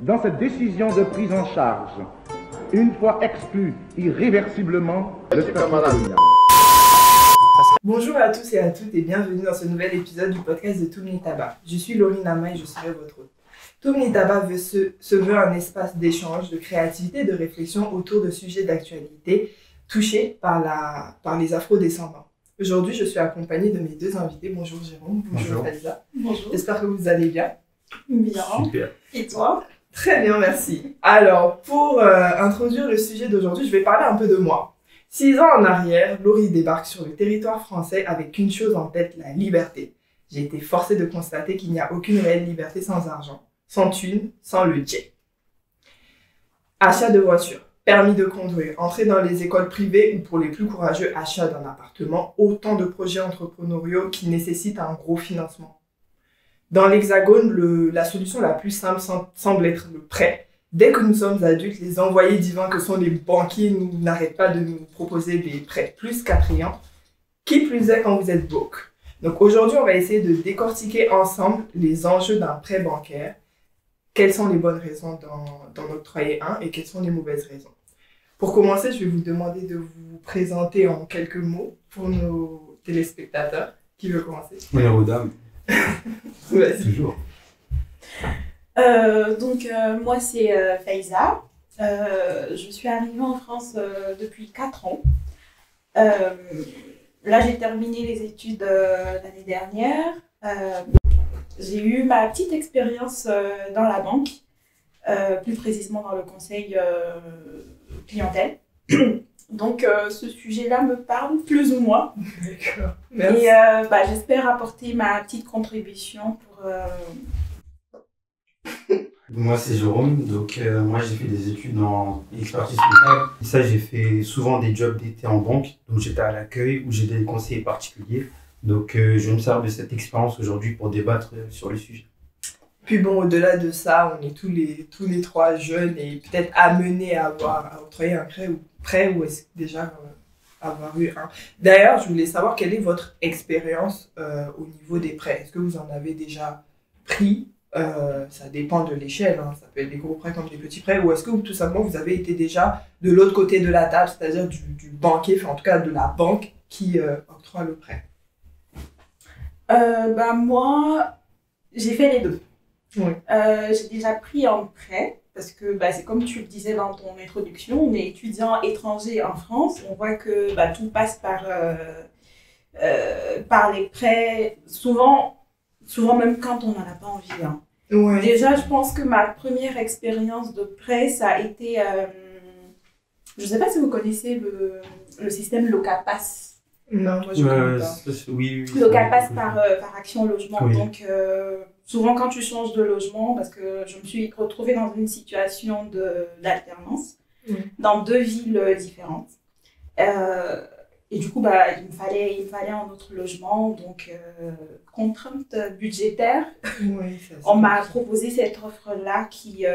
Dans cette décision de prise en charge, une fois exclu irréversiblement le statut colonial. Bonjour à tous et à toutes et bienvenue dans ce nouvel épisode du podcast de Toumni Taba. Je suis Laurie Nama et je serai votre hôte. Toumni Taba se veut un espace d'échange, de créativité et de réflexion autour de sujets d'actualité touchés par les afro-descendants. Aujourd'hui, je suis accompagnée de mes deux invités. Bonjour Jérôme, bonjour Faiza. Bonjour. J'espère que vous allez bien. Bien. Super. Et toi? Très bien, merci. Alors, pour introduire le sujet d'aujourd'hui, je vais parler un peu de moi. 6 ans en arrière, Laurie débarque sur le territoire français avec une chose en tête, la liberté. J'ai été forcée de constater qu'il n'y a aucune réelle liberté sans argent, sans thune, sans le jet. Achat de voiture, permis de conduire, entrée dans les écoles privées ou pour les plus courageux, achat d'un appartement, autant de projets entrepreneuriaux qui nécessitent un gros financement. Dans l'Hexagone, la solution la plus simple semble être le prêt. Dès que nous sommes adultes, les envoyés divins que sont les banquiers n'arrêtent pas de nous proposer des prêts plus qu'attrayants. Qui plus est quand vous êtes broke. Donc aujourd'hui, on va essayer de décortiquer ensemble les enjeux d'un prêt bancaire. Quelles sont les bonnes raisons d'en octroyer un et quelles sont les mauvaises raisons. Pour commencer, je vais vous demander de vous présenter en quelques mots pour nos téléspectateurs. Qui veut commencer? Honneur aux dames. Vas-y. Toujours. Moi c'est Faiza. Je suis arrivée en France depuis 4 ans. Là j'ai terminé les études l'année dernière. J'ai eu ma petite expérience dans la banque, plus précisément dans le conseil clientèle. Donc ce sujet-là me parle plus ou moins. D'accord. Merci. Et j'espère apporter ma petite contribution pour... Moi, c'est Jérôme. Donc, moi, j'ai fait des études en expertise comptable. Et ça, j'ai fait souvent des jobs d'été en banque. Donc, j'étais à l'accueil ou j'étais des conseillers particuliers. Donc, je me sers de cette expérience aujourd'hui pour débattre sur le sujet. Puis bon, au-delà de ça, on est tous les trois jeunes et peut-être amenés à octroyer un prêt ou est-ce déjà avoir eu un. D'ailleurs, je voulais savoir quelle est votre expérience au niveau des prêts. Est-ce que vous en avez déjà pris? Ça dépend de l'échelle, hein. Ça peut être des gros prêts comme des petits prêts, ou est-ce que tout simplement vous avez été déjà de l'autre côté de la table, c'est-à-dire du banquier, enfin en tout cas de la banque qui octroie le prêt? Moi, j'ai fait les deux. Oui. J'ai déjà pris un prêt, parce que c'est comme tu le disais dans ton introduction, on est étudiant étranger en France, on voit que tout passe par les prêts, souvent même quand on n'en a pas envie. Hein. Ouais. Déjà, je pense que ma première expérience de prêt, ça a été... je ne sais pas si vous connaissez le système Locapass. Non, moi je ne connais pas. Oui. Locapass par Action Logement. Oui. Donc, souvent quand tu changes de logement, parce que je me suis retrouvée dans une situation d'alternance, dans 2 villes différentes. Et du coup, il me fallait un autre logement, donc contrainte budgétaire. Oui, on m'a proposé cette offre-là qui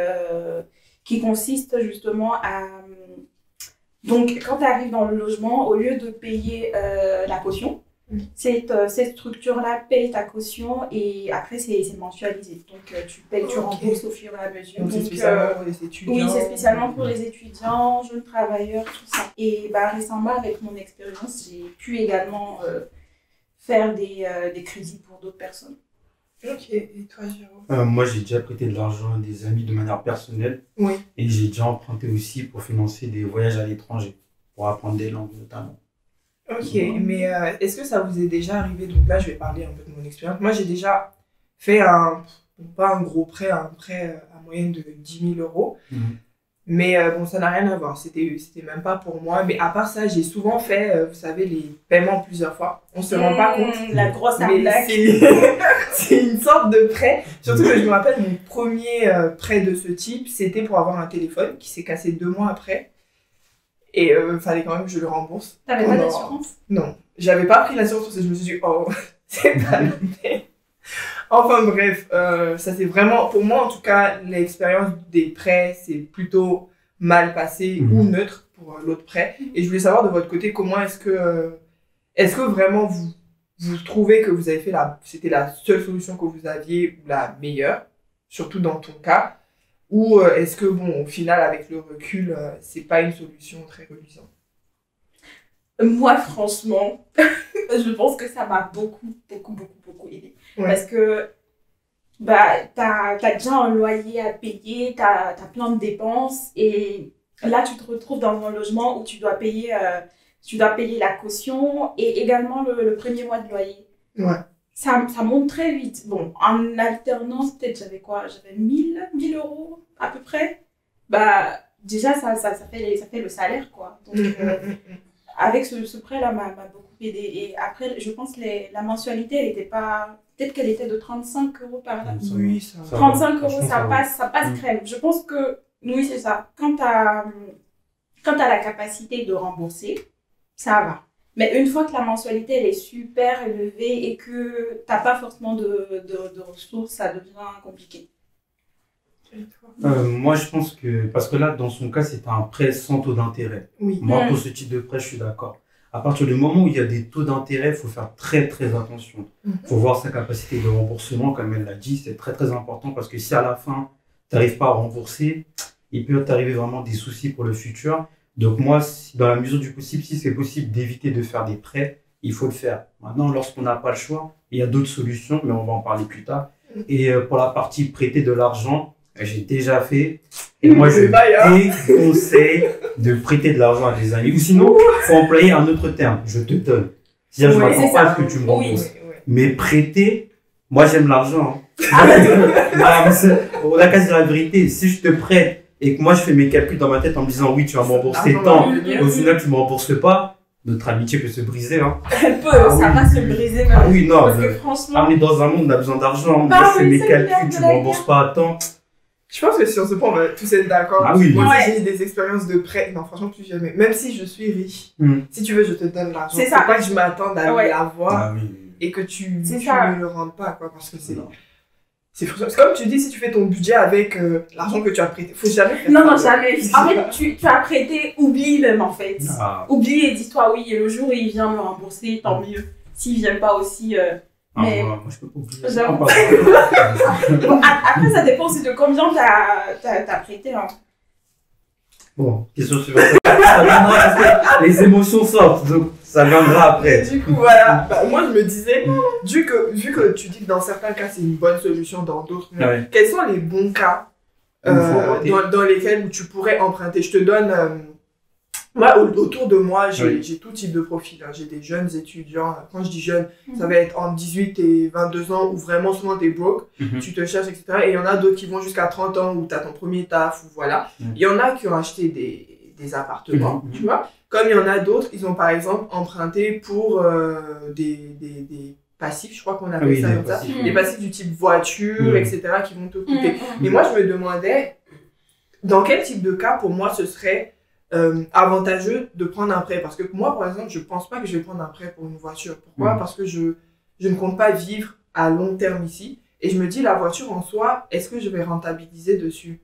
consiste justement à... Donc, quand tu arrives dans le logement, au lieu de payer la caution, cette structure-là paye ta caution et après, c'est mensualisé. Donc, tu rembourses au fur et à mesure. Donc, c'est spécialement pour les étudiants? Oui, c'est spécialement pour les étudiants, jeunes travailleurs, tout ça. Et récemment, avec mon expérience, j'ai pu également faire des crédits pour d'autres personnes. Ok, et toi, Jérôme? Moi, j'ai déjà prêté de l'argent à des amis de manière personnelle. Oui. Et j'ai déjà emprunté aussi pour financer des voyages à l'étranger, pour apprendre des langues notamment. Ok, mais est-ce que ça vous est déjà arrivé? Donc là, je vais parler un peu de mon expérience. Moi, j'ai déjà fait pas un gros prêt, un prêt à moyenne de 10 000 euros. Mais ça n'a rien à voir. C'était même pas pour moi. Mais à part ça, j'ai souvent fait, vous savez, les paiements plusieurs fois. On se rend pas compte. La grosse Mais arnaque. c'est une sorte de prêt. Surtout que je me rappelle, mon premier prêt de ce type, c'était pour avoir un téléphone qui s'est cassé 2 mois après. Et fallait quand même que je le rembourse. T'avais pas d'assurance? Non. J'avais pas pris l'assurance parce que je me suis dit, oh, c'est pas la peine. Enfin bref, ça c'est vraiment, pour moi en tout cas, l'expérience des prêts, c'est plutôt mal passé ou neutre pour l'autre prêt. Et je voulais savoir de votre côté, comment est-ce que vraiment vous trouvez que vous avez c'était la seule solution que vous aviez ou la meilleure, surtout dans ton cas, Ou est-ce que, bon, au final, avec le recul, c'est pas une solution très reluisante? Moi, franchement, je pense que ça m'a beaucoup aidé. Ouais. Parce que bah, t'as déjà un loyer à payer, t'as plein de dépenses et là, tu te retrouves dans un logement où tu dois payer la caution et également le premier mois de loyer. Ouais. Ça monte très vite. Bon, en alternance, peut-être j'avais 1000 euros à peu près. Bah, déjà, ça fait le salaire, quoi. Donc, avec ce prêt-là, m'a beaucoup aidé. Et après, je pense que la mensualité, elle était pas. Peut-être qu'elle était de 35 euros par là. Oui, ça 35 va. euros, ça passe crème. Je pense que, oui, c'est ça. Quand t'as la capacité de rembourser, ça va. Mais une fois que la mensualité, elle est super élevée et que t'as pas forcément de ressources, ça devient compliqué. Moi, je pense que, parce que là, dans son cas, c'était un prêt sans taux d'intérêt. Oui. Moi, pour ce type de prêt, je suis d'accord. À partir du moment où il y a des taux d'intérêt, il faut faire très, très attention. Il faut voir sa capacité de remboursement, comme elle l'a dit, c'est très, très important parce que si à la fin, tu n'arrives pas à rembourser, il peut t'arriver vraiment des soucis pour le futur. Donc moi, dans la mesure du possible, si c'est possible d'éviter de faire des prêts, il faut le faire. Maintenant, lorsqu'on n'a pas le choix, il y a d'autres solutions, mais on va en parler plus tard. Et pour la partie prêter de l'argent, j'ai déjà fait. Et moi, je déconseille de prêter de l'argent à des amis. Ou sinon, il faut employer un autre terme. Je te donne. C'est-à-dire, je m'attends pas à ce que tu me rembourses. Mais prêter, moi, j'aime l'argent. On a qu'à dire la vérité. Si je te prête et que moi, je fais mes calculs dans ma tête en me disant oui, tu vas me rembourser tant, et au final, tu me rembourses pas, notre amitié peut se briser. Hein. Elle peut, ça va se briser même. Ah oui, non. Parce que franchement. On est dans un monde, on a besoin d'argent. Moi, je fais mes calculs, tu me rembourses pas à temps. Je pense que sur ce point, on va tous être d'accord. Ah oui. Moi, j'ai des expériences de prêt. Non, franchement, plus jamais. Même si je suis riche, si tu veux, je te donne l'argent. C'est ça. Faut pas que je m'attende à l'avoir et que tu me le rendes pas, quoi. Parce que c'est frustrant. C'est comme tu dis, si tu fais ton budget avec l'argent que tu as prêté, faut jamais faire ça. Non, jamais. En fait, tu as prêté, oublie même, en fait. Oublie et dis-toi, oui, le jour où il vient me rembourser, tant mieux. S'il vient pas aussi. Mais moi, je peux pas oublier. Bon, après, ça dépend aussi de combien t'as prêté. Hein. Bon, question suivante. Ça viendra parce que les émotions sortent, donc ça viendra après. Du coup, voilà. Bah, moi, je me disais, vu que tu dis que dans certains cas, c'est une bonne solution, dans d'autres, quels sont les bons cas dans lesquels tu pourrais emprunter? Je te donne... moi, autour de moi, j'ai tout type de profil. Hein. J'ai des jeunes étudiants. Quand je dis jeunes, ça va être entre 18 et 22 ans où vraiment souvent t'es broke, tu te cherches, etc. Et il y en a d'autres qui vont jusqu'à 30 ans où t'as ton premier taf, ou voilà. Il y en a qui ont acheté des appartements, tu vois. Comme il y en a d'autres, ils ont par exemple emprunté pour des passifs, je crois qu'on appelle ça comme ça. Des passifs du type voiture, etc. qui vont te coûter. Et moi, je me demandais, dans quel type de cas, pour moi, ce serait avantageux de prendre un prêt. Parce que moi, par exemple, je pense pas que je vais prendre un prêt pour une voiture. Pourquoi? Parce que je ne compte pas vivre à long terme ici. Et je me dis, la voiture en soi, est-ce que je vais rentabiliser dessus?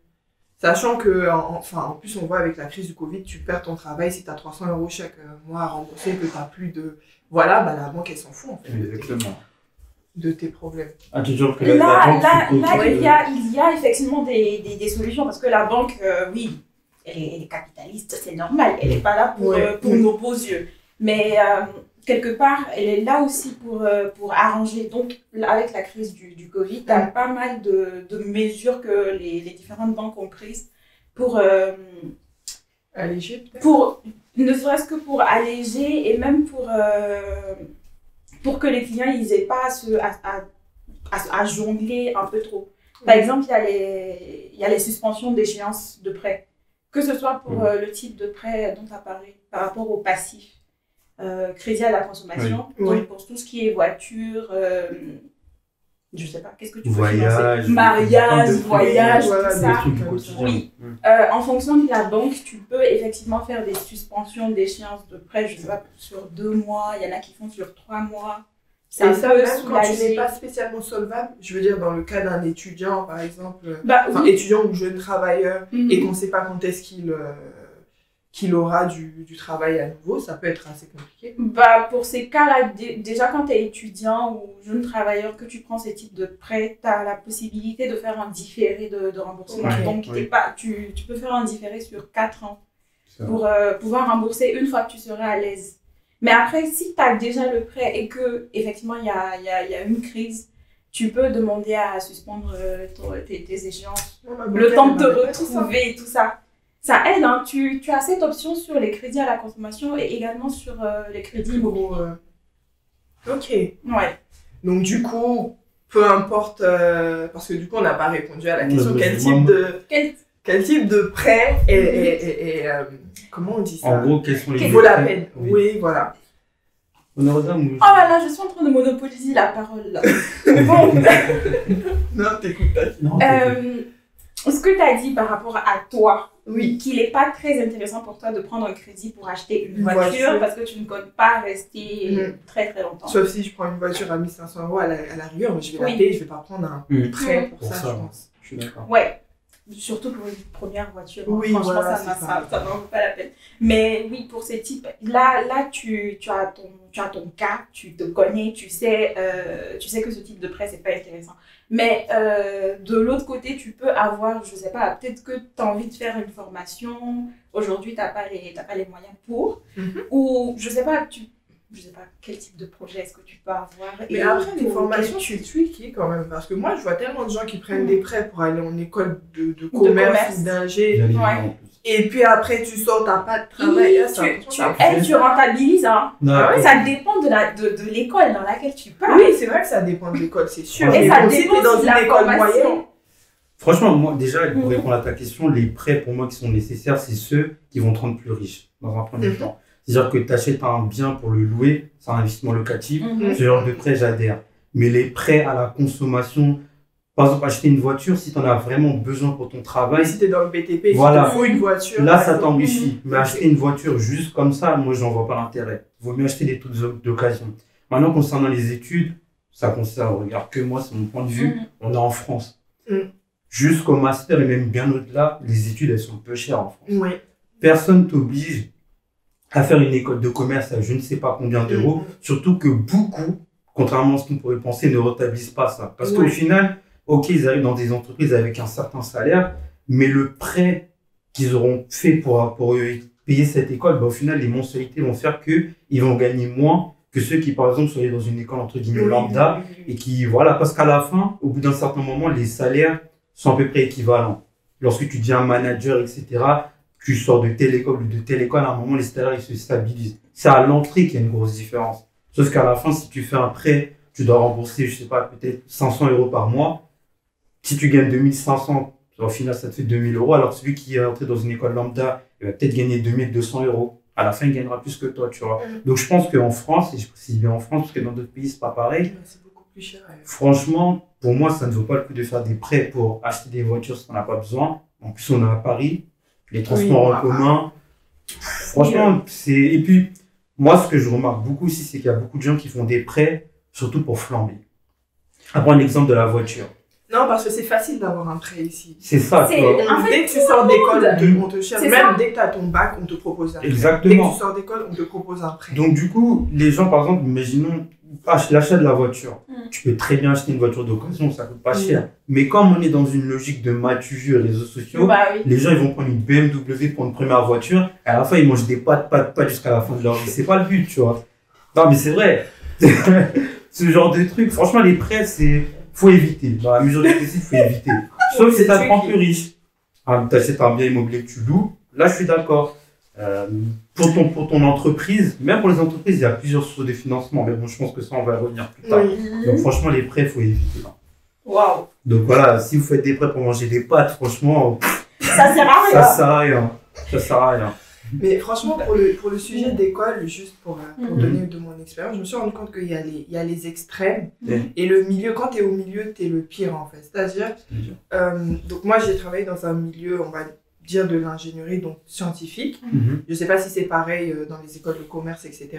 Sachant que, en plus, on voit avec la crise du Covid, tu perds ton travail si tu as 300 € chaque mois à rembourser, que tu n'as plus de... Voilà, bah, la banque, elle s'en fout, en fait. Exactement. De tes problèmes. Ah, tu dis que il y a effectivement des solutions. Parce que la banque, oui, elle est capitaliste, c'est normal. Elle n'est pas là pour nos beaux yeux. Mais quelque part, elle est là aussi pour arranger. Donc, avec la crise du Covid, tu as pas mal de mesures que les différentes banques ont prises pour alléger, ne serait-ce que pour alléger et même pour que les clients ils aient pas à jongler un peu trop. Par exemple, il y a les suspensions d'échéance de prêt. Que ce soit pour le type de prêt dont tu as parlé, par rapport au passif, crédit à la consommation, donc pour tout ce qui est voiture, je sais pas, qu'est-ce que tu peux financer? Mariage, voyage, tout ça. Oui. En fonction de la banque, tu peux effectivement faire des suspensions d'échéance de prêt, je sais pas, sur 2 mois, il y en a qui font sur 3 mois. Et ça, même quand tu n'es pas spécialement solvable, je veux dire, dans le cas d'un étudiant, par exemple, étudiant ou jeune travailleur, et qu'on ne sait pas quand est-ce qu'il qu'il aura du travail à nouveau, ça peut être assez compliqué. Bah, pour ces cas-là, déjà quand tu es étudiant ou jeune travailleur, que tu prends ces types de prêts, tu as la possibilité de faire un différé de remboursement. Ouais, Donc, oui. tu peux faire un différé sur 4 ans pour pouvoir rembourser une fois que tu seras à l'aise. Mais après, si tu as déjà le prêt et que effectivement il y a une crise, tu peux demander à suspendre tes échéances. Le temps de te retrouver et tout ça. Ça aide, hein. Tu as cette option sur les crédits à la consommation et également sur les crédits immobiliers. Ok. Ouais. Donc du coup, peu importe, parce que du coup on n'a pas répondu à la question, Ouais, Quel- quel type de prêt est comment on dit ça? En gros, quels sont les Qui vaut la prêts? peine. Oui, voilà. Honorable, Oh là là, je suis en train de monopoliser la parole là. Bon, Non, t'écoutes pas. non, ce que tu as dit par rapport à toi, Oui. qu'il n'est pas très intéressant pour toi de prendre un crédit pour acheter une Une voiture voiture. parce que tu ne comptes pas rester très très longtemps. Sauf si je prends une voiture à 1 500 € à la rigueur, mais je vais Oui. la payer, je vais pas prendre un prêt pour ça, je pense. je suis d'accord. Ouais, surtout pour une première voiture. Oui, franchement, voilà, ça c'est n'en vaut pas la peine. Mais oui, pour ces types, là tu as ton cas, tu te connais, tu sais que ce type de prêt, c'est pas intéressant. Mais de l'autre côté, tu peux avoir, je sais pas, peut-être que tu as envie de faire une formation, aujourd'hui, tu n'as pas les moyens pour, ou je sais pas quel type de projet est-ce que tu peux avoir. Mais et après, les pour formations, lequel c'est tricky quand même. Parce que moi, je vois tellement de gens qui prennent des prêts pour aller en école de commerce. commerce ou d'ingé. Ouais. En plus. Et puis après, tu sors, t'as pas de travail. tu rentabilises, hein. Non, Ah ouais, Ça dépend de l'école dans laquelle tu pars. Oui, c'est vrai que ça dépend de l'école, c'est sûr. Et Mais ça bon, si dépend t'es dans de une la école formation. moyenne. Franchement, moi, déjà, pour Mhm. répondre à ta question, les prêts pour moi qui sont nécessaires, c'est ceux qui vont te rendre plus riche dans un premier Mhm. temps. C'est-à-dire que tu achètes un bien pour le louer, c'est un investissement locatif. Mhm. Ce genre de prêt, j'adhère. Mais les prêts à la consommation, par exemple, acheter une voiture, si tu en as vraiment besoin pour ton travail, Si t'es dans le BTP, Voilà. il te faut une voiture. là, par ça exemple. t'enrichit. Mais Ok. acheter une voiture juste comme ça, moi, j'en vois pas l'intérêt. Il vaut mieux acheter des toutes d'occasion. Maintenant, concernant les études, ça concerne, regarde que moi, c'est mon point de vue, Mhm. on est en France. Mhm. Jusqu'au master et même bien au-delà, les études, elles sont peu chères en France. Oui. Personne t'oblige à faire une école de commerce à je ne sais pas combien d'euros, surtout que beaucoup, contrairement à ce qu'on pourrait penser, ne rentabilisent pas ça. Parce qu'au Oui. final, ok, ils arrivent dans des entreprises avec un certain salaire, mais le prêt qu'ils auront fait pour payer cette école, bah, au final, les mensualités vont faire qu'ils vont gagner moins que ceux qui, par exemple, sont allés dans une école entre guillemets lambda et qui, voilà, parce qu'à la fin, au bout d'un certain moment, les salaires sont à peu près équivalents. Lorsque tu deviens manager, etc., tu sors de telle école ou de telle école, à un moment, les salaires, ils se stabilisent. C'est à l'entrée qu'il y a une grosse différence. Sauf qu'à la fin, si tu fais un prêt, tu dois rembourser, je sais pas, peut-être 500 € par mois. Si tu gagnes 2500, au final, ça te fait 2000 €. Alors, celui qui est entré dans une école lambda, il va peut-être gagner 2200 €. À la fin, il gagnera plus que toi, tu vois. Donc, je pense qu'en France, et je précise bien en France, parce que dans d'autres pays, c'est pas pareil. C'est beaucoup plus cher. Franchement, pour moi, ça ne vaut pas le coup de faire des prêts pour acheter des voitures si on n'a pas besoin. En plus, on est à Paris, les transports en commun. Franchement, c'est. Et puis, moi, ce que je remarque beaucoup aussi, c'est qu'il y a beaucoup de gens qui font des prêts, surtout pour flamber. À prendre l'exemple de la voiture. Non, parce que c'est facile d'avoir un prêt ici. C'est ça, tu C'est- vois. En fait, Dès que tu sors d'école, on te cherche. C'est Même ça. dès que tu as ton bac, on te propose un prêt. Dès que Exactement. tu sors d'école, on te propose un prêt. Donc, du coup, les gens, par exemple, imaginons l'achat de la voiture. Mm. Tu peux très bien acheter une voiture d'occasion, ça coûte pas cher. Mais comme on est dans une logique de matu réseaux sociaux, Bah oui. les gens, ils vont prendre une BMW pour une première voiture. Et à la fin, ils mangent des pâtes jusqu'à la fin de leur vie. C'est pas le but, tu vois. Non, mais c'est vrai. Ce genre de truc. Franchement, les prêts, faut éviter. Dans la mesure du possible, faut éviter. Sauf si ça te rend plus riche. T'achètes un bien immobilier que tu loues. Là, je suis d'accord. Pour ton entreprise, même pour les entreprises, il y a plusieurs sources de financement. Mais bon, je pense que ça, on va y revenir plus tard. Oui. Donc, franchement, les prêts, faut éviter. Là. Waouh. Donc, voilà, si vous faites des prêts pour manger des pâtes, franchement, Ça sert à ça rien. sert à rien. Ça sert à rien. Mais franchement, pour le sujet d'école, juste pour donner de mon expérience, je me suis rendu compte qu'il y a les extrêmes et le milieu. Quand tu es au milieu, tu es le pire en fait. C'est-à-dire, donc moi j'ai travaillé dans un milieu, on va dire de l'ingénierie, donc scientifique. Je sais pas si c'est pareil dans les écoles de commerce, etc.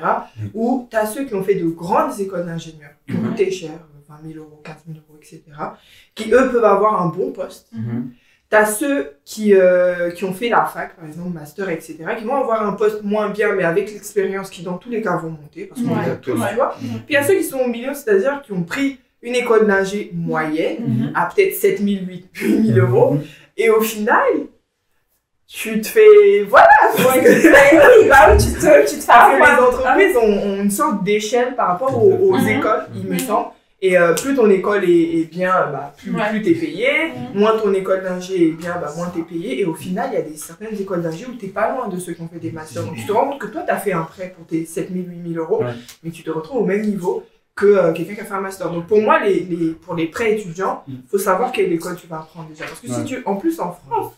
Où tu as ceux qui ont fait de grandes écoles d'ingénieurs, qui ont coûté cher, 20 000 €, 15 000 €, etc. Qui eux peuvent avoir un bon poste. T'as ceux qui ont fait la fac, par exemple, master, etc., qui vont avoir un poste moins bien, mais avec l'expérience, qui dans tous les cas vont monter, parce qu'on les a tous, tu vois. Puis il y a ceux qui sont au milieu, c'est-à-dire qui ont pris une école d'ingé moyenne, à peut-être 7 000, 8 000 euros, et au final, tu te fais... Voilà! Oui, bah oui, tu te fais Les entreprises ont une sorte d'échelle par rapport aux écoles, il me semble. Et plus ton école est bien, plus t'es payé. Moins ton école d'ingé est bien, moins t'es payé. Et au final, il y a certaines écoles d'ingé où t'es pas loin de ceux qui ont fait des masters. Donc tu te rends compte que toi, t'as fait un prêt pour tes 7 000, 8 000 euros, mais tu te retrouves au même niveau que quelqu'un qui a fait un master. Donc pour moi, pour les prêts étudiants, faut savoir quelle école tu vas apprendre déjà. Parce que si en plus en France,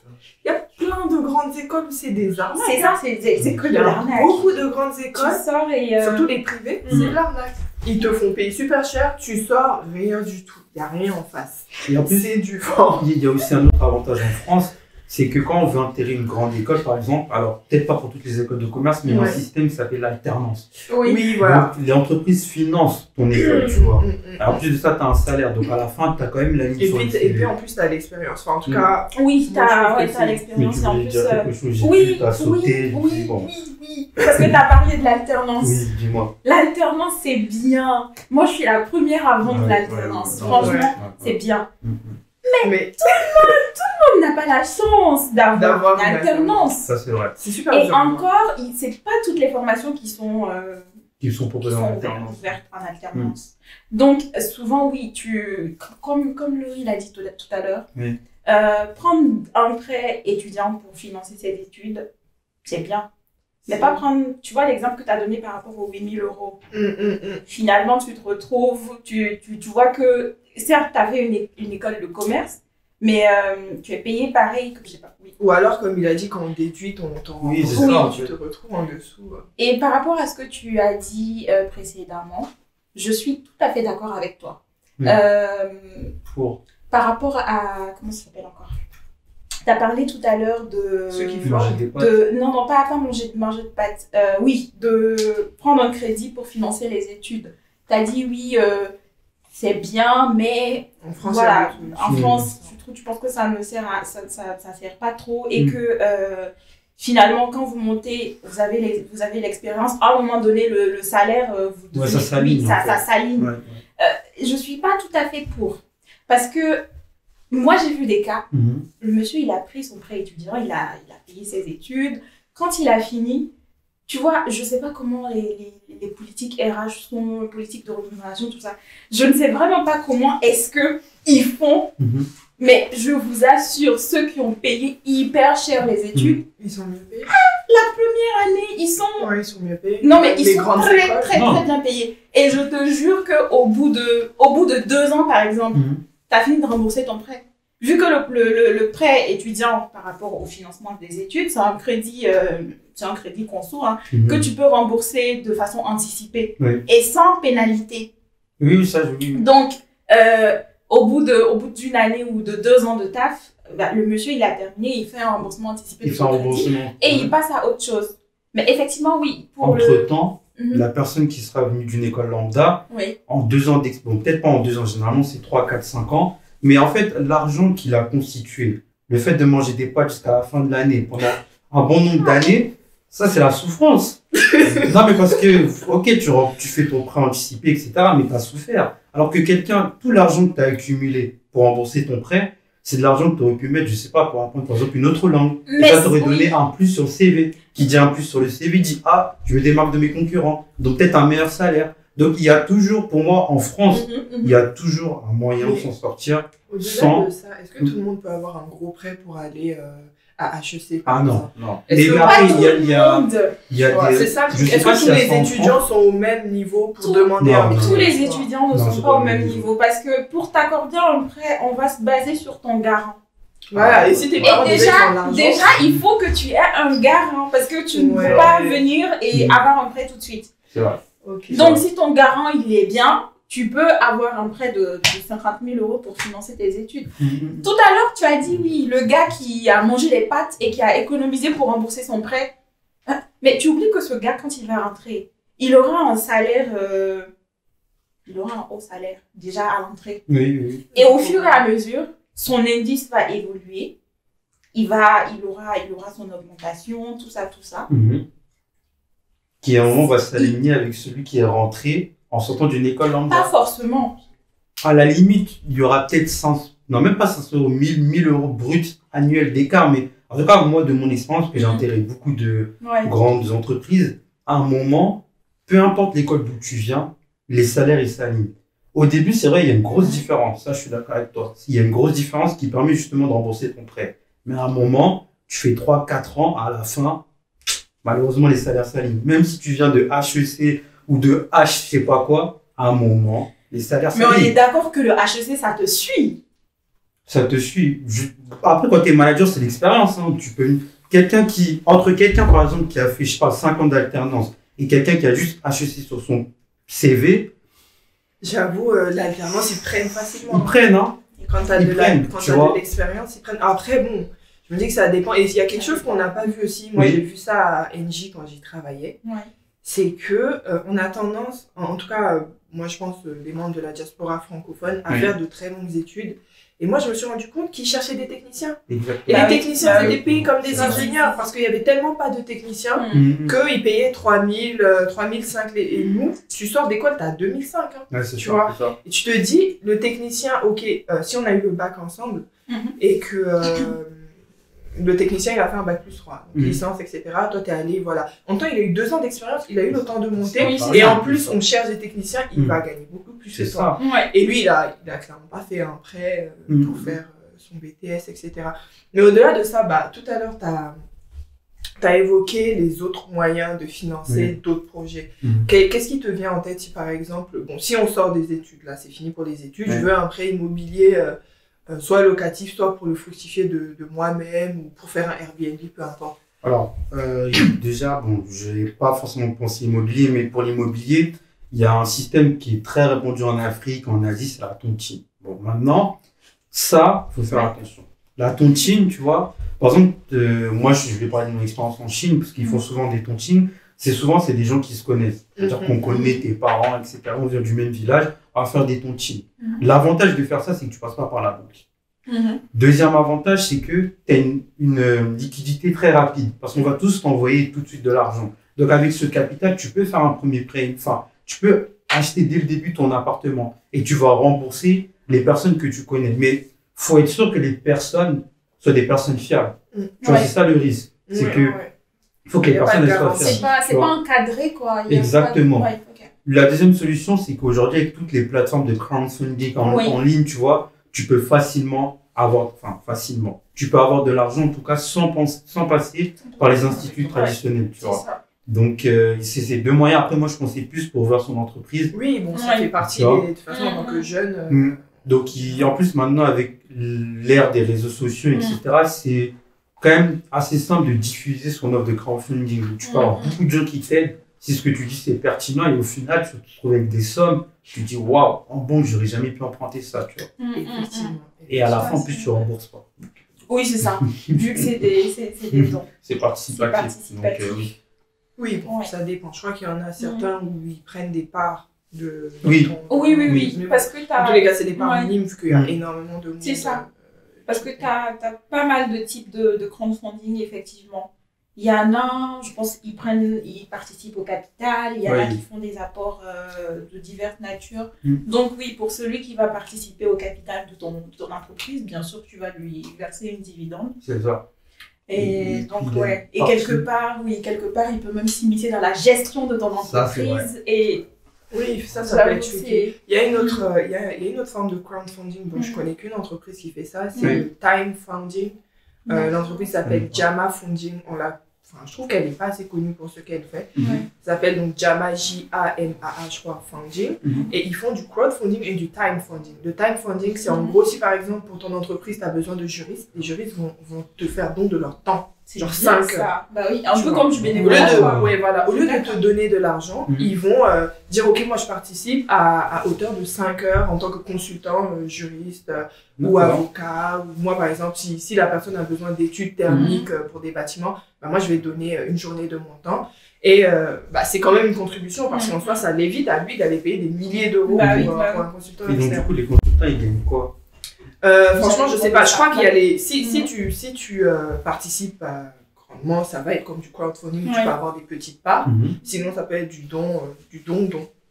il y a plein de grandes écoles où c'est des arnaques. C'est ça, c'est que de l'arnaque. Beaucoup de grandes écoles, tu sors et surtout les privés, c'est de l'arnaque. Ils te font payer super cher, tu sors, rien du tout. Il n'y a rien en face. Et en plus, c'est du vent. Il y a aussi un autre avantage en France, c'est que quand on veut intégrer une grande école, par exemple, alors peut-être pas pour toutes les écoles de commerce, mais il y a un système qui s'appelle l'alternance. Oui, voilà. Donc les entreprises financent ton école, tu vois. Alors, en plus de ça, tu as un salaire, donc à la fin, tu as quand même la ligne sur le CV. Et puis en plus, tu as l'expérience. Enfin, en tout cas, oui, tu as l'expérience. Mais tu voulais dire quelque chose, tu as sauté. Oui. Parce que tu as parlé de l'alternance. Oui, dis-moi. L'alternance, c'est bien. Moi, je suis la première à vendre l'alternance. Franchement, c'est bien. Mais tout le monde n'a pas la chance d'avoir une alternance. Ça, c'est vrai. C'est super dur. Et encore, c'est pas toutes les formations qui sont proposées en alternance. Ouvertes en alternance. Donc, souvent, oui, comme Laurie l'a dit tout à l'heure, prendre un prêt étudiant pour financer ses études, c'est bien. Mais pas prendre, tu vois l'exemple que tu as donné par rapport aux 8 000 euros. Finalement, tu te retrouves, tu vois que, certes, tu as fait une école de commerce, mais tu es payé pareil, comme je sais pas. Oui. Ou alors, comme il a dit, quand on déduit ton tu te retrouves en dessous. Et par rapport à ce que tu as dit précédemment, je suis tout à fait d'accord avec toi. Par rapport à, comment ça s'appelle encore ? Tu as parlé tout à l'heure de... Ceux qui font manger des pâtes. Non, pas manger de pâtes. Oui, de prendre un crédit pour financer les études. Tu as dit oui, c'est bien, mais en France, voilà, en France, tu penses que ça ne sert pas trop et que finalement, quand vous montez, vous avez l'expérience. À un moment donné, le salaire, ça s'aligne. Ça s'aligne. Je suis pas tout à fait pour. Parce que moi, j'ai vu des cas. Le monsieur, il a pris son prêt étudiant, il a payé ses études. Quand il a fini, tu vois, je sais pas comment les politiques RH sont, politiques de rémunération, tout ça. Je ne sais vraiment pas comment est-ce qu'ils font. Mais je vous assure, ceux qui ont payé hyper cher les études, ils sont mieux payés. La première année, ils sont mieux payés. Non, mais ils sont très bien payés. Et je te jure qu'au bout de 2 ans, par exemple, tu as fini de rembourser ton prêt. Vu que le prêt étudiant par rapport au financement des études, c'est un crédit conso que tu peux rembourser de façon anticipée et sans pénalité. Oui, ça, je dis. Donc, au bout d'une année ou de 2 ans de taf, le monsieur, il a terminé, il fait un remboursement anticipé de son crédit et il passe à autre chose. Mais effectivement, oui. Entre-temps, la personne qui sera venue d'une école lambda, en 2 ans d'expérience, peut-être pas en 2 ans, généralement c'est 3, 4, 5 ans, mais en fait, l'argent qu'il a constitué, le fait de manger des pâtes jusqu'à la fin de l'année, pendant un bon nombre d'années, ça c'est la souffrance. Non, mais parce que, ok, tu fais ton prêt anticipé, etc., mais tu as souffert. Alors que quelqu'un, tout l'argent que tu as accumulé pour rembourser ton prêt, c'est de l'argent que tu aurais pu mettre, je sais pas, pour apprendre par exemple une autre langue. Mais ça t'aurait donné un plus sur le CV. Qui dit un plus sur le CV, dit je me démarque de mes concurrents. Donc peut-être un meilleur salaire. Donc il y a toujours, pour moi, en France, il y a toujours un moyen de s'en sortir. Au-delà de ça, est-ce que tout le monde peut avoir un gros prêt pour aller à HEC non. Mais après, il y a des... C'est ça, est-ce que tous les étudiants sont au même niveau pour demander un prêt? Tous les étudiants ne sont pas au même niveau parce que pour t'accorder un prêt, on va se baser sur ton garant. Voilà, et si tes parents déjà, il faut que tu aies un garant parce que tu ne peux pas venir et avoir un prêt tout de suite. C'est vrai. Donc, si ton garant, il est bien, tu peux avoir un prêt de 50 000 euros pour financer tes études. Tout à l'heure, tu as dit, oui, le gars qui a mangé les pâtes et qui a économisé pour rembourser son prêt. Mais tu oublies que ce gars, quand il va rentrer, il aura un salaire... il aura un haut salaire, déjà à l'entrée. Oui. Et au fur et à mesure, son indice va évoluer. il aura son augmentation, tout ça. Qui à un moment va s'aligner avec celui qui est rentré en sortant d'une école lambda. Pas forcément. À la limite, il y aura peut-être 500, non même pas 500 euros, 1000 euros bruts annuels d'écart, mais en tout cas, moi, de mon expérience, que j'ai intégré beaucoup de grandes entreprises, à un moment, peu importe l'école d'où tu viens, les salaires, ils s'alignent. Au début, c'est vrai, il y a une grosse différence. Ça, je suis d'accord avec toi. Il y a une grosse différence qui permet justement de rembourser ton prêt. Mais à un moment, tu fais 3-4 ans, à la fin, malheureusement, les salaires s'alignent. Même si tu viens de HEC ou de H, je sais pas quoi, à un moment, les salaires s'alignent. Mais on est d'accord que le HEC, ça te suit. Ça te suit. Après, quand tu es manager, c'est l'expérience. Hein. Tu peux... Entre quelqu'un, par exemple, qui a fait, je sais pas, 5 ans d'alternance et quelqu'un qui a juste HEC sur son CV. J'avoue, l'alternance, ils prennent facilement. Ils prennent, hein. Et quand tu as de l'expérience, ils prennent. Après, bon, je me dis que ça dépend. Et il y a quelque chose qu'on n'a pas vu aussi. Moi, j'ai vu ça à NJ quand j'y travaillais. C'est que on a tendance, en tout cas, moi, je pense, les membres de la diaspora francophone, à faire de très longues études. Et moi, je me suis rendu compte qu'ils cherchaient des techniciens. Exactement. Et les techniciens étaient payés comme des ingénieurs parce qu'il n'y avait tellement pas de techniciens qu'ils payaient 3000, 3005. Et nous, tu sors d'école, tu as 2005. Hein, ouais, c'est tu ça, vois. c'est ça. Et tu te dis, le technicien, ok, si on a eu le bac ensemble et que le technicien, il a fait un bac plus 3, donc licence, etc. Toi, tu es allé, voilà. En même temps, il a eu 2 ans d'expérience, il a eu le temps de monter. Et en plus, on cherche des techniciens, il va gagner beaucoup plus que toi. Et lui, il a clairement pas fait un prêt pour faire son BTS, etc. Mais au-delà de ça, tout à l'heure, tu as évoqué les autres moyens de financer d'autres projets. Qu'est-ce qui te vient en tête si, par exemple, bon, si on sort des études, là, c'est fini pour les études, je veux un prêt immobilier soit locatif, soit pour le fructifier de moi-même ou pour faire un Airbnb, peu importe. Alors, déjà, bon, je n'ai pas forcément pensé immobilier, mais pour l'immobilier, il y a un système qui est très répandu en Afrique, en Asie, c'est la tontine. Bon, maintenant, ça, il faut faire attention. La tontine, tu vois, par exemple, moi, je vais parler de mon expérience en Chine, parce qu'ils font souvent des tontines. C'est des gens qui se connaissent. C'est-à-dire qu'on connaît tes parents, etc. On vient du même village, on va faire des tontines. L'avantage de faire ça, c'est que tu passes pas par la banque. Deuxième avantage, c'est que tu as une liquidité très rapide. Parce qu'on va tous t'envoyer tout de suite de l'argent. Donc, avec ce capital, tu peux faire un premier prêt. Enfin, tu peux acheter dès le début ton appartement. Et tu vas rembourser les personnes que tu connais. Mais faut être sûr que les personnes soient des personnes fiables. Tu vois, c'est ça le risque. C'est que il faut que les personnes soient fiables. C'est pas encadré, quoi. Exactement. La deuxième solution, c'est qu'aujourd'hui, avec toutes les plateformes de crowdfunding en ligne, tu vois, tu peux tu peux avoir de l'argent, en tout cas, sans passer par les instituts traditionnels, tu vois. Ça. Donc, c'est ces 2 moyens. Après, moi, je conseille plus pour ouvrir son entreprise. Oui, bon, ça fait partie, de toute façon, en tant que jeune. Donc, en plus, maintenant, avec l'ère des réseaux sociaux, etc., c'est quand même assez simple de diffuser son offre de crowdfunding. Tu peux avoir beaucoup de gens qui t'aident. Si ce que tu dis, c'est pertinent, et au final, tu te retrouves avec des sommes, tu te dis, waouh, en banque, j'aurais jamais pu emprunter ça, tu vois. Effectivement. Et à la fin, en plus, tu rembourses pas. Oui, c'est ça. Vu que c'est des dons. C'est participatif. Donc, oui, bon, ça dépend. Je crois qu'il y en a certains où ils prennent des parts de oui. Mais parce que en tous les cas, c'est des parts minimes, vu qu'il y a énormément de monde. C'est ça. Parce que tu as pas mal de types de crowdfunding, effectivement. Il y en a, je pense, ils participent au capital, il y en a qui font des apports de diverses natures. Donc oui, pour celui qui va participer au capital de ton entreprise, bien sûr, tu vas lui verser une dividende. C'est ça. Et donc, et quelque part, il peut même s'immiscer dans la gestion de ton entreprise. Oui, ça peut être tricky. Il y a une autre forme de crowdfunding dont je connais qu'une entreprise qui fait ça, c'est le time funding. L'entreprise s'appelle Jama Funding. Je trouve qu'elle n'est pas assez connue pour ce qu'elle fait. Ça s'appelle donc Jama, J-A-M-A-A, je crois, Funding. Et ils font du crowdfunding et du time funding. Le time funding, c'est en gros, si par exemple pour ton entreprise, tu as besoin de juristes, les juristes vont te faire don de leur temps. C'est genre 5 heures. Bah oui, un peu comme du bénévolat. Au lieu de te donner de l'argent, ils vont dire ok, moi je participe à hauteur de 5 heures en tant que consultant juriste ou avocat. Ou moi par exemple, si la personne a besoin d'études thermiques pour des bâtiments, moi je vais donner une journée de mon temps. Et c'est quand même une contribution parce qu'en soi, ça l'évite à lui d'aller payer des milliers d'euros pour un consultant externe. Et donc du coup, les consultants, ils gagnent quoi? Franchement, je sais pas. Je crois qu'il y a les. Si tu participes grandement, ça va être comme du crowdfunding. Tu peux avoir des petites parts. Sinon, ça peut être du don.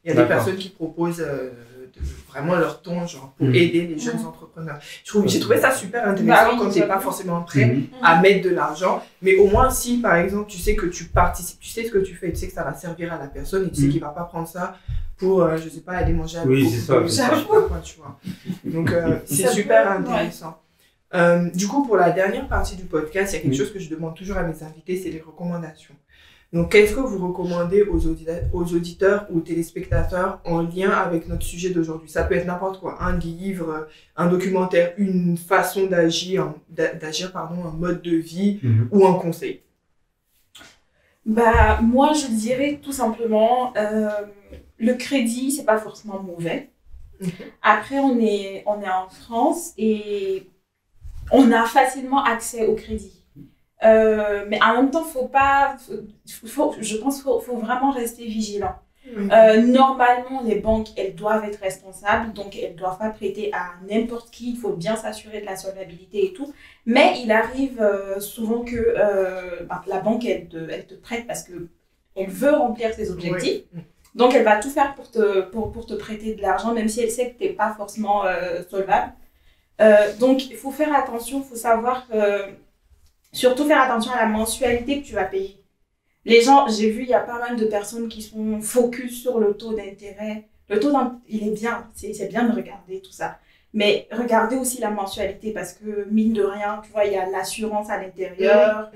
Il y a des personnes qui proposent vraiment leur don, genre, pour aider les jeunes entrepreneurs. J'ai trouvé ça super intéressant quand tu n'es pas forcément prêt à mettre de l'argent. Mais au moins, si par exemple, tu sais que tu participes, tu sais ce que tu fais, tu sais que ça va servir à la personne et tu sais qu'il ne va pas prendre ça pour, je sais pas, aller manger avec c'est ça. Je sais pas quoi, tu vois. Donc, c'est super intéressant. Du coup, pour la dernière partie du podcast, il y a quelque chose que je demande toujours à mes invités, c'est les recommandations. Donc, qu'est-ce que vous recommandez aux auditeurs ou téléspectateurs en lien avec notre sujet d'aujourd'hui? Ça peut être n'importe quoi, un livre, un documentaire, une façon d'agir, un mode de vie ou un conseil. Bah, moi, je dirais tout simplement, le crédit, c'est pas forcément mauvais. Après, on est en France et on a facilement accès au crédit. Mais en même temps, je pense qu'il faut vraiment rester vigilant. Normalement, les banques, elles doivent être responsables, donc elles ne doivent pas prêter à n'importe qui. Il faut bien s'assurer de la solvabilité et tout. Mais il arrive souvent que la banque, elle te prête parce qu'elle veut remplir ses objectifs. Donc, elle va tout faire pour te prêter de l'argent, même si elle sait que tu n'es pas forcément solvable. Donc, il faut faire attention, il faut savoir... surtout faire attention à la mensualité que tu vas payer. Les gens, j'ai vu, il y a pas mal de personnes qui sont focus sur le taux d'intérêt. Le taux d'intérêt, il est bien, c'est bien de regarder tout ça. Mais regardez aussi la mensualité parce que, mine de rien, tu vois, il y a l'assurance à l'intérieur.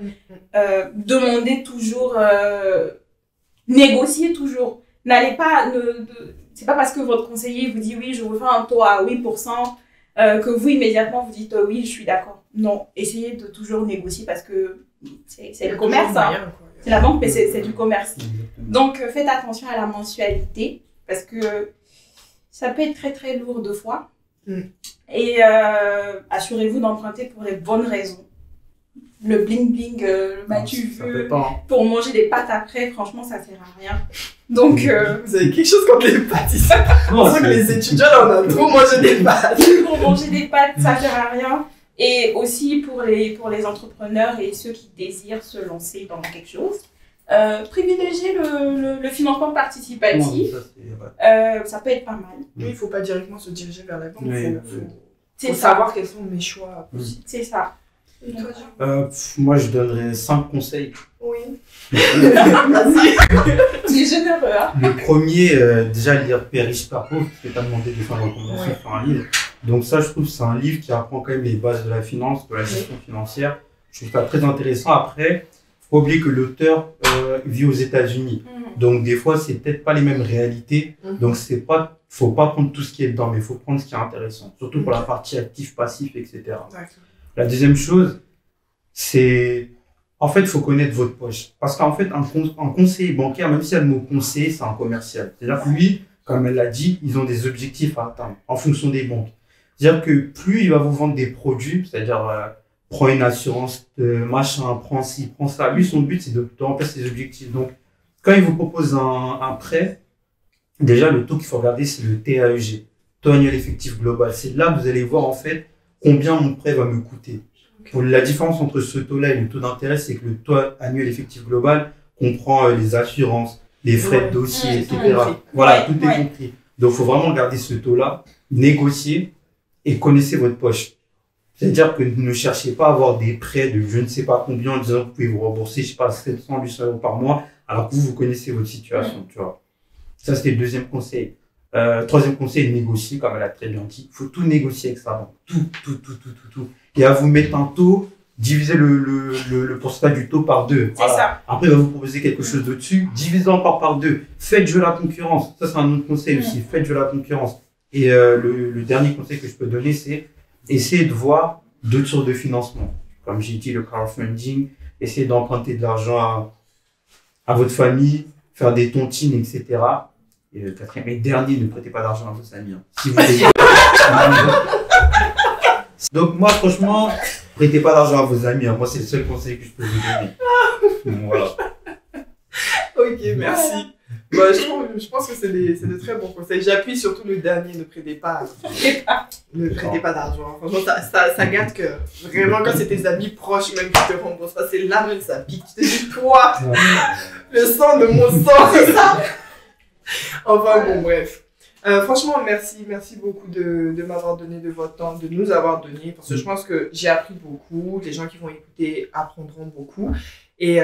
Demandez toujours, négociez toujours. N'allez pas, c'est pas parce que votre conseiller vous dit oui, je vous fais un taux à 8%, que vous, immédiatement, vous dites oui, je suis d'accord. Non, essayez de toujours négocier parce que c'est le commerce. C'est la banque, mais c'est du commerce. Donc, faites attention à la mensualité parce que ça peut être très, très lourd de fois. Et assurez-vous d'emprunter pour les bonnes raisons. Le bling-bling, le matu vu, pour manger des pâtes après, franchement, ça sert à rien. Donc, vous avez quelque chose contre les pâtes ici. On sent que les étudiants, on a trop mangé des pâtes. Pour manger des pâtes, ça sert à rien. Et aussi pour les entrepreneurs et ceux qui désirent se lancer dans quelque chose, privilégier le financement participatif. Ça peut être pas mal. Il ne faut pas directement se diriger vers la banque. Il faut savoir quels sont mes choix possibles. C'est ça. Moi, je donnerais 5 conseils. Oui. Vas-y. Tu es généreux, hein. Le premier, déjà lire Père riche, Père pauvre, parce que tu as demandé de faire une recommandation sur un livre. Donc ça, je trouve que c'est un livre qui apprend quand même les bases de la finance, de la gestion financière. Je trouve ça très intéressant. Après, faut pas oublier que l'auteur vit aux États-Unis. Donc des fois, c'est peut-être pas les mêmes réalités. Donc faut pas prendre tout ce qui est dedans, mais il faut prendre ce qui est intéressant. Surtout pour la partie actif, passif, etc. La deuxième chose, c'est... En fait, il faut connaître votre poche. Parce qu'en fait, un conseiller bancaire, même s'il y a le mot conseiller, c'est un commercial. C'est-à-dire que lui, comme elle l'a dit, ils ont des objectifs à atteindre en fonction des banques. C'est-à-dire que plus il va vous vendre des produits, c'est-à-dire prends une assurance, machin, prends ci, prends ça. Lui, son but, c'est de remplir ses objectifs. Donc, quand il vous propose un prêt, déjà, le taux qu'il faut regarder, c'est le TAEG, taux annuel effectif global. C'est là que vous allez voir, en fait, combien mon prêt va me coûter. La différence entre ce taux-là et le taux d'intérêt, c'est que le taux annuel effectif global comprend les assurances, les frais de dossier, etc. Voilà, tout est compris. Donc, il faut vraiment regarder ce taux-là, négocier et connaissez votre poche. C'est-à-dire que ne cherchez pas à avoir des prêts de je ne sais pas combien en disant que vous pouvez vous rembourser, je sais pas, 700, 800 euros par mois, alors que vous connaissez votre situation, tu vois. Ça, c'était le deuxième conseil. Troisième conseil, négocier, comme elle a très bien dit. Il faut tout négocier avec sa banque. Tout. Et à vous mettre un taux, divisez le pourcentage du taux par 2. C'est ça. Après, il va vous proposer quelque chose de-dessus, divisez encore par 2. Faites jouer la concurrence. Ça, c'est un autre conseil aussi. Faites jouer la concurrence. Et le dernier conseil que je peux donner, c'est essayer de voir d'autres sources de financement. Comme j'ai dit, le crowdfunding, essayer d'emprunter de l'argent à votre famille, faire des tontines, etc. Et le quatrième et dernier, ne prêtez pas d'argent à vos amis. Si vous voulez. Donc moi, franchement, prêtez pas d'argent à vos amis. Moi, c'est le seul conseil que je peux vous donner. Donc, voilà. Ok, merci. Bah, je pense que c'est de très bons conseils. J'appuie surtout le dernier, ne prêtez pas. Ne prêtez pas d'argent. Franchement, ça gâte que vraiment quand c'est tes amis proches même qui te remboursent pas, c'est là même ça pique. Tu te dis, toi, le sang de mon sang, c'est ça. Enfin bon, bref. Franchement, merci beaucoup de m'avoir donné de votre temps, de nous avoir donné, parce que je pense que j'ai appris beaucoup, les gens qui vont écouter apprendront beaucoup. Et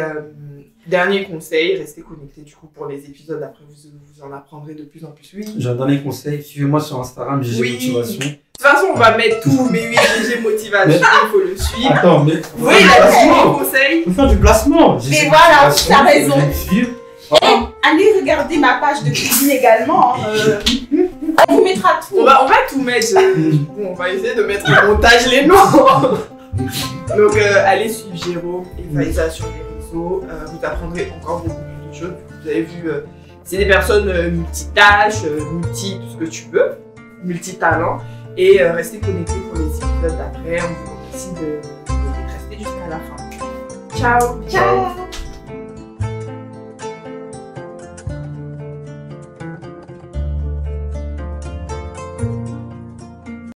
dernier conseil, restez connectés du coup pour les épisodes, après vous en apprendrez de plus en plus. Oui. J'ai un dernier conseil, suivez-moi sur Instagram, GG Motivation. De toute façon, on va mettre tout, mais oui, GG Motivation, il faut le suivre. Attends, mais Oui, le conseil. faut faire du placement. Mais voilà, t'as raison. Suivre. Allez regarder ma page de cuisine également. On vous mettra tout. On va tout mettre. Bon, on va essayer de mettre au montage les noms. Donc, allez suivre Jérôme et Faiza sur les réseaux. Vous apprendrez encore beaucoup de choses. Vous avez vu, c'est des personnes multitâches, multi tout ce que tu veux, multitalents. Et restez connectés pour les épisodes d'après. On vous remercie de rester jusqu'à la fin. Ciao. Ciao.